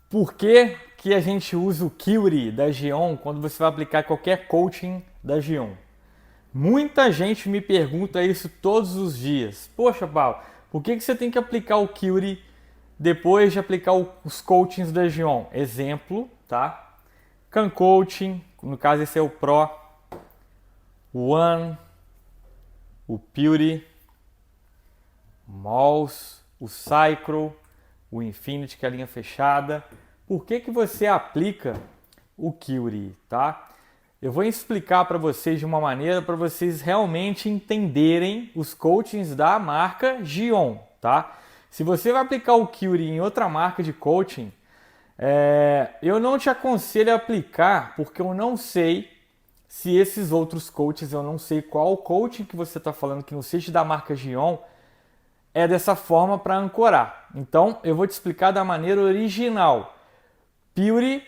Por que que a gente usa o Curie da Geon quando você vai aplicar qualquer coaching da Geon? Muita gente me pergunta isso todos os dias. Poxa, Paulo, por que que você tem que aplicar o Curie depois de aplicar os coachings da Geon? Exemplo, tá? Can Coaching, no caso esse é o Pro, o One, o Pure, o Mouse, o Cycro, o Infinity, que é a linha fechada. Por que que você aplica o Curie, tá? Eu vou explicar para vocês de uma maneira para vocês realmente entenderem os coachings da marca Gion, tá? Se você vai aplicar o Curie em outra marca de coaching, eu não te aconselho a aplicar porque eu não sei se esses outros coaches, eu não sei qual coaching que você está falando que não seja da marca Gion, é dessa forma para ancorar. Então eu vou te explicar da maneira original. Pure,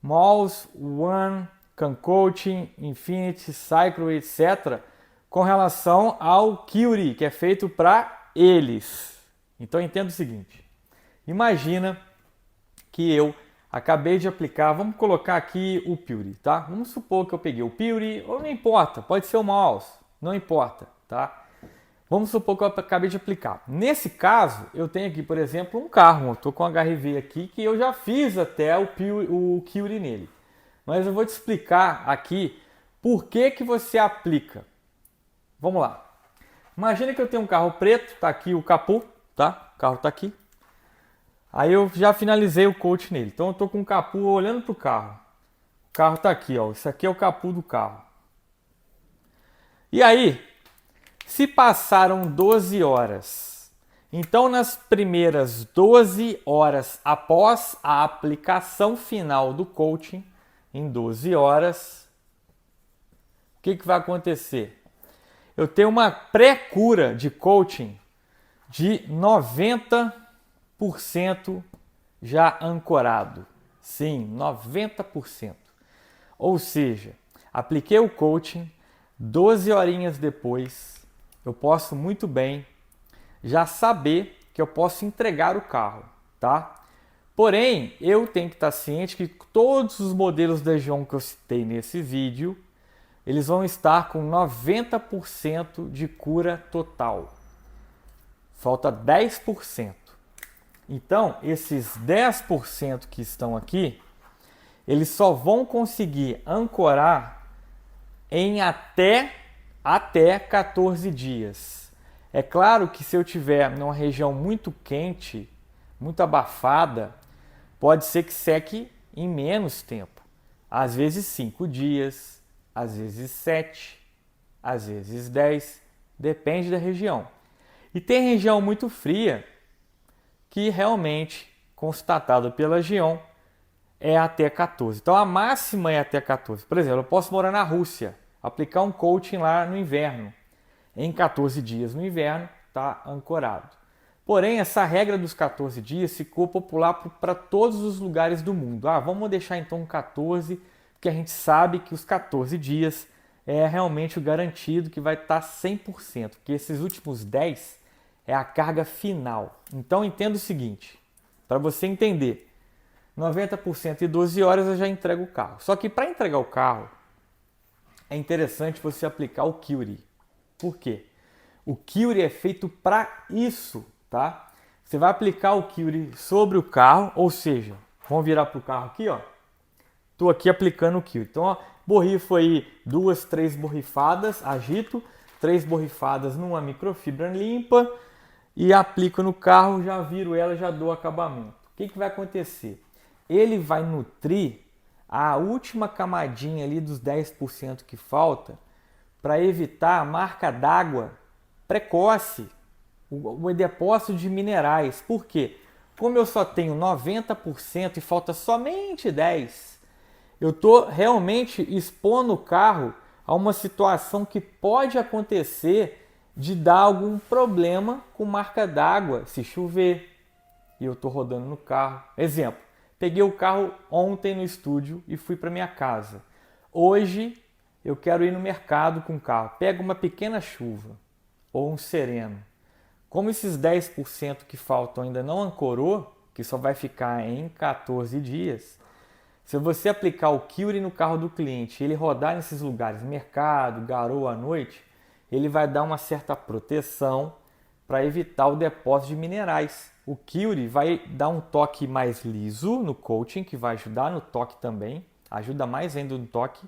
Mouse, One, Can Coaching, Infinity, Cyclo, etc. com relação ao Curie, que é feito para eles. Então entenda o seguinte, imagina que eu acabei de aplicar, vamos colocar aqui o Pure, tá? Vamos supor que eu peguei o Pure, ou não importa, pode ser o Mouse, não importa, tá? Vamos supor que eu acabei de aplicar. Nesse caso, eu tenho aqui, por exemplo, um carro. Eu estou com um HRV aqui que eu já fiz até o Curie nele. Mas eu vou te explicar aqui por que que você aplica. Vamos lá. Imagina que eu tenho um carro preto, tá aqui o capô, tá? O carro tá aqui. Aí eu já finalizei o coach nele. Então eu estou com o capô olhando para o carro. O carro tá aqui, ó. Isso aqui é o capô do carro. E aí, se passaram 12 horas, então nas primeiras 12 horas após a aplicação final do coaching, em 12 horas, o que vai acontecer? Eu tenho uma pré-cura de coaching de 90% já ancorado. Sim, 90%. Ou seja, apliquei o coaching, 12 horinhas depois, eu posso muito bem já saber que eu posso entregar o carro, tá? Porém, eu tenho que estar ciente que todos os modelos da Gion que eu citei nesse vídeo, eles vão estar com 90% de cura total. Falta 10%. Então, esses 10% que estão aqui, eles só vão conseguir ancorar em até 14 dias. É claro que se eu tiver numa região muito quente, muito abafada, pode ser que seque em menos tempo. Às vezes 5 dias, às vezes 7, às vezes 10, depende da região. E tem região muito fria que realmente, constatado pela Gion, é até 14. Então a máxima é até 14. Por exemplo, eu posso morar na Rússia, aplicar um coaching lá no inverno. Em 14 dias no inverno, está ancorado. Porém, essa regra dos 14 dias ficou popular para todos os lugares do mundo. Vamos deixar então 14, porque a gente sabe que os 14 dias é realmente o garantido que vai estar 100%, porque esses últimos 10 é a carga final. Então entenda o seguinte, para você entender, 90% e 12 horas eu já entrego o carro. Só que para entregar o carro, é interessante você aplicar o Curie. Por quê? O Curie é feito para isso, tá? Você vai aplicar o Curie sobre o carro, ou seja, vamos virar para o carro aqui, ó. Estou aqui aplicando o Curie. Então, ó, borrifo aí 2, 3 borrifadas, agito, 3 borrifadas numa microfibra limpa e aplico no carro, já viro ela, já dou acabamento. O que vai acontecer? Ele vai nutrir a última camadinha ali dos 10% que falta para evitar a marca d'água precoce, o depósito de minerais. Por quê? Como eu só tenho 90% e falta somente 10%, eu estou realmente expondo o carro a uma situação que pode acontecer de dar algum problema com marca d'água se chover e eu estou rodando no carro. Exemplo, peguei o carro ontem no estúdio e fui para minha casa. Hoje eu quero ir no mercado com o carro. Pega uma pequena chuva ou um sereno. Como esses 10% que faltam ainda não ancorou, o que só vai ficar em 14 dias, se você aplicar o Cury no carro do cliente, ele rodar nesses lugares, mercado, garoa à noite, ele vai dar uma certa proteção para evitar o depósito de minerais. O Cury vai dar um toque mais liso no coating, que vai ajudar no toque também, ajuda mais ainda no toque.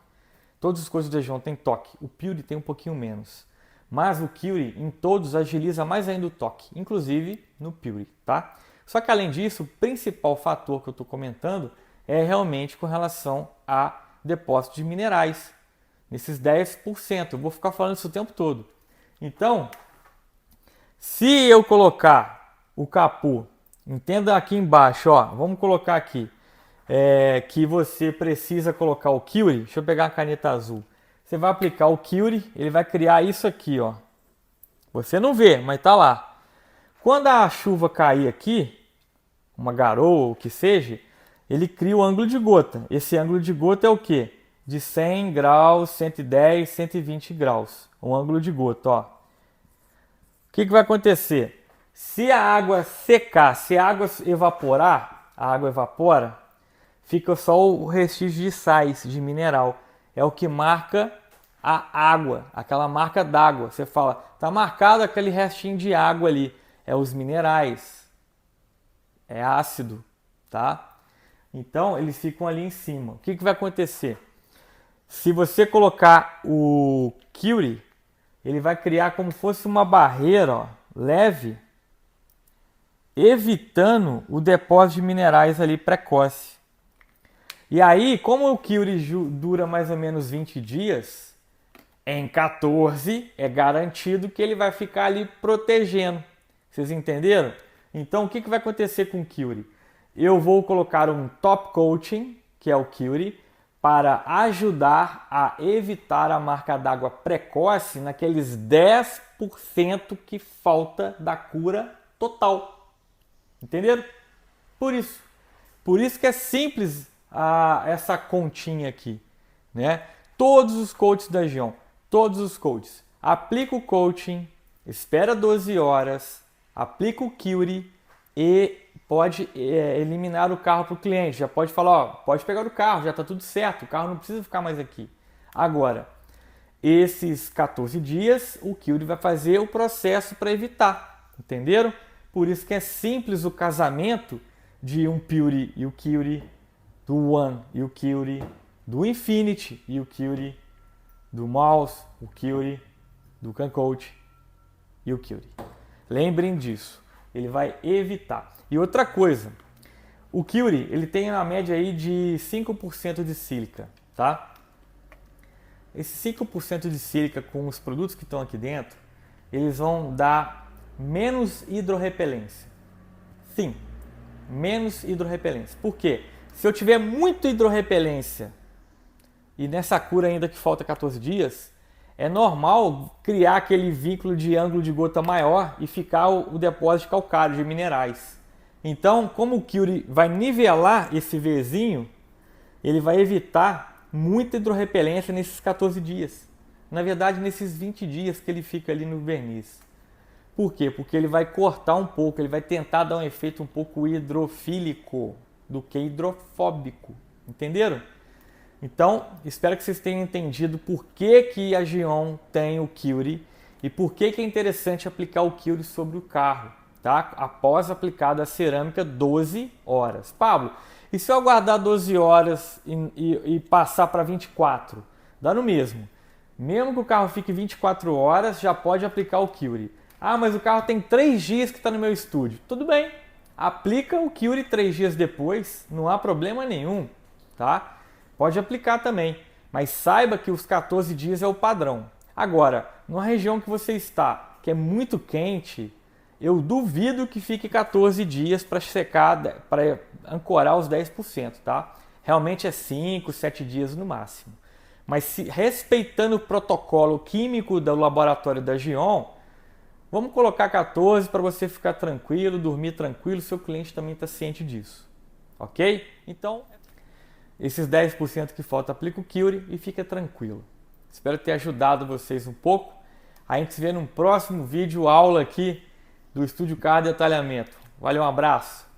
Todas as coisas do Agion tem toque, o Cury tem um pouquinho menos. Mas o Cury em todos agiliza mais ainda o toque, inclusive no Cury, tá? Só que além disso, o principal fator que eu estou comentando é realmente com relação a depósito de minerais, nesses 10%. Eu vou ficar falando isso o tempo todo. Então, se eu colocar o capô, entenda aqui embaixo, ó, vamos colocar aqui, que você precisa colocar o Cury. Deixa eu pegar a caneta azul. Você vai aplicar o Cury, ele vai criar isso aqui, ó. Você não vê, mas tá lá. Quando a chuva cair aqui, uma garoa, o que seja, ele cria o ângulo de gota. Esse ângulo de gota é o quê? De 100 graus, 110, 120 graus. Um ângulo de gota, ó. O que vai acontecer? Se a água secar, se a água evaporar, a água evapora, fica só o restício de sais, de mineral. É o que marca a água, aquela marca d'água. Você fala, tá marcado aquele restinho de água ali. É os minerais. É ácido, tá? Então, eles ficam ali em cima. O que vai acontecer? Se você colocar o Cury, ele vai criar como se fosse uma barreira, ó, leve, evitando o depósito de minerais ali precoce. E aí, como o Cury dura mais ou menos 20 dias, em 14 é garantido que ele vai ficar ali protegendo. Vocês entenderam? Então, o que vai acontecer com o Cury? Eu vou colocar um top coating, que é o Cury, para ajudar a evitar a marca d'água precoce naqueles 10% que falta da cura total. Entenderam? Por isso que é simples essa continha aqui, né? Todos os coaches da Agion, todos os coaches, aplica o coaching, espera 12 horas, aplica o Cury e pode eliminar o carro para o cliente. Já pode falar, ó, pode pegar o carro, já está tudo certo, o carro não precisa ficar mais aqui. Agora, esses 14 dias, o Cury vai fazer o processo para evitar, entenderam? Por isso que é simples o casamento de um Cury e o Cury, do One e o Cury, do Infinity e o Cury, do Mouse, o Cury, do CanCoach e o Cury. Lembrem disso, ele vai evitar. E outra coisa, o Cury, ele tem na média aí de 5% de sílica, tá? Esse 5% de sílica com os produtos que estão aqui dentro, eles vão dar menos hidrorrepelência. Sim, menos hidrorrepelência. Por quê? Se eu tiver muito hidrorrepelência e nessa cura ainda que falta 14 dias, é normal criar aquele vínculo de ângulo de gota maior e ficar o depósito de calcário, de minerais. Então, como o Cury vai nivelar esse Vzinho, ele vai evitar muita hidrorrepelência nesses 14 dias. Na verdade, nesses 20 dias que ele fica ali no verniz. Por quê? Porque ele vai cortar um pouco, ele vai tentar dar um efeito um pouco hidrofílico do que hidrofóbico. Entenderam? Então, espero que vocês tenham entendido por que a Agion tem o Cury e por que é interessante aplicar o Cury sobre o carro, tá? Após aplicada a cerâmica 12 horas. Pablo, e se eu aguardar 12 horas e passar para 24? Dá no mesmo. Mesmo que o carro fique 24 horas, já pode aplicar o Cury. Ah, mas o carro tem 3 dias que está no meu estúdio. Tudo bem, aplica o Cury 3 dias depois, não há problema nenhum, tá? Pode aplicar também, mas saiba que os 14 dias é o padrão. Agora, numa região que você está, que é muito quente, eu duvido que fique 14 dias para secar, para ancorar os 10%, tá? Realmente é 5, 7 dias no máximo. Mas respeitando o protocolo químico do laboratório da Agion, vamos colocar 14 para você ficar tranquilo, dormir tranquilo, seu cliente também está ciente disso. Ok? Então, esses 10% que falta, aplica o Cury e fica tranquilo. Espero ter ajudado vocês um pouco. A gente se vê num próximo vídeo, aula aqui do Estúdio Car Detalhamento. Valeu, um abraço!